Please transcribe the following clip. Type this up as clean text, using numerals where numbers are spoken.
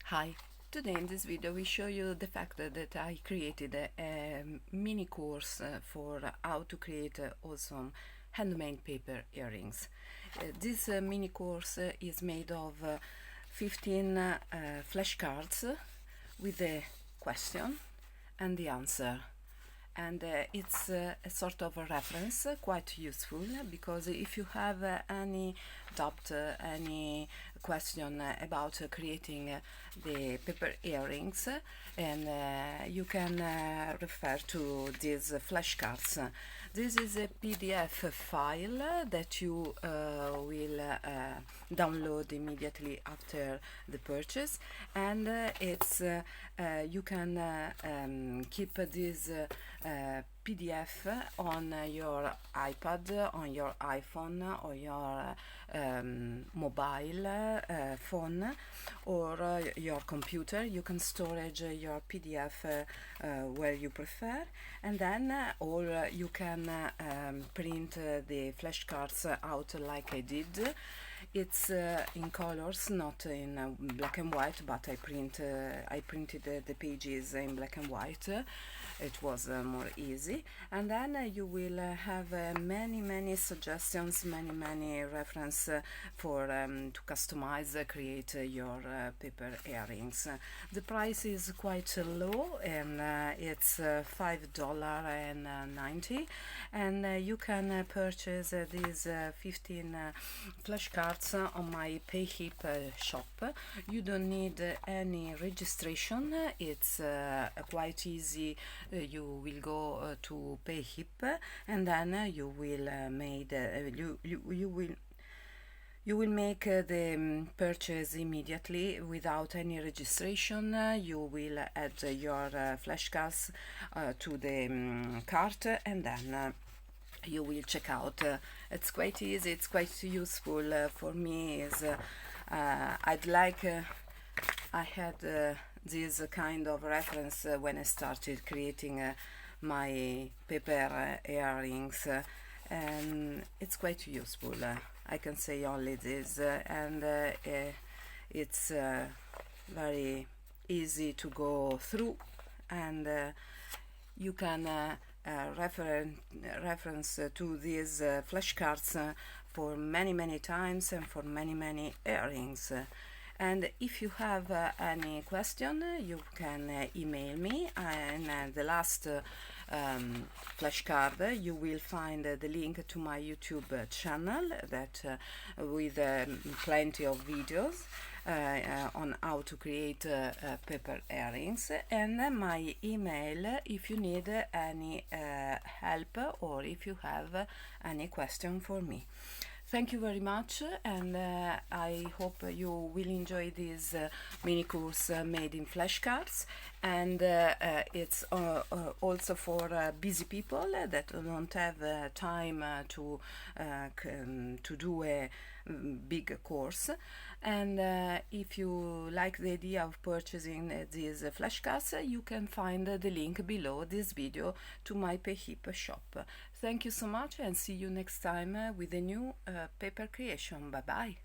Hi, today in this video we show you the fact that I created a mini course for how to create awesome handmade paper earrings. This mini course is made of 15 flashcards with the question and the answer, and it's a sort of a reference, quite useful, because if you have any doubt, any question about creating the paper earrings, and you can refer to these flashcards. This is a PDF file that you will download immediately after the purchase, and you can keep this PDF on your iPad, on your iPhone, or your mobile phone, or your computer. You can storage your PDF where you prefer, and then or you can print the flashcards out like I did. It's in colors, not in black and white, but I printed the pages in black and white. It was more easy, and then you will have many suggestions, many reference for to customize, create your paper earrings. The price is quite low, and it's $5.90, and you can purchase these 15 flashcards on my Payhip shop. You don't need any registration. It's quite easy. You will go to Payhip, and then you will you will make the purchase immediately without any registration. You will add your flashcards to the cart, and then you will check out. It's quite easy, it's quite useful for me. I'd like I had this kind of reference when I started creating my paper earrings, and it's quite useful. I can say only this, and it's very easy to go through, and you can reference to these flashcards for many times and for many earrings. And if you have any question, you can email me. And the last flashcard, you will find the link to my YouTube channel that with plenty of videos on how to create paper earrings, and my email if you need any help or if you have any question for me. Thank you very much, and I hope you will enjoy this mini course made in flashcards, and it's also for busy people that don't have time to do a big course. And if you like the idea of purchasing these flashcards, you can find the link below this video to my Payhip shop. Thank you so much, and see you next time with a new paper creation. Bye bye.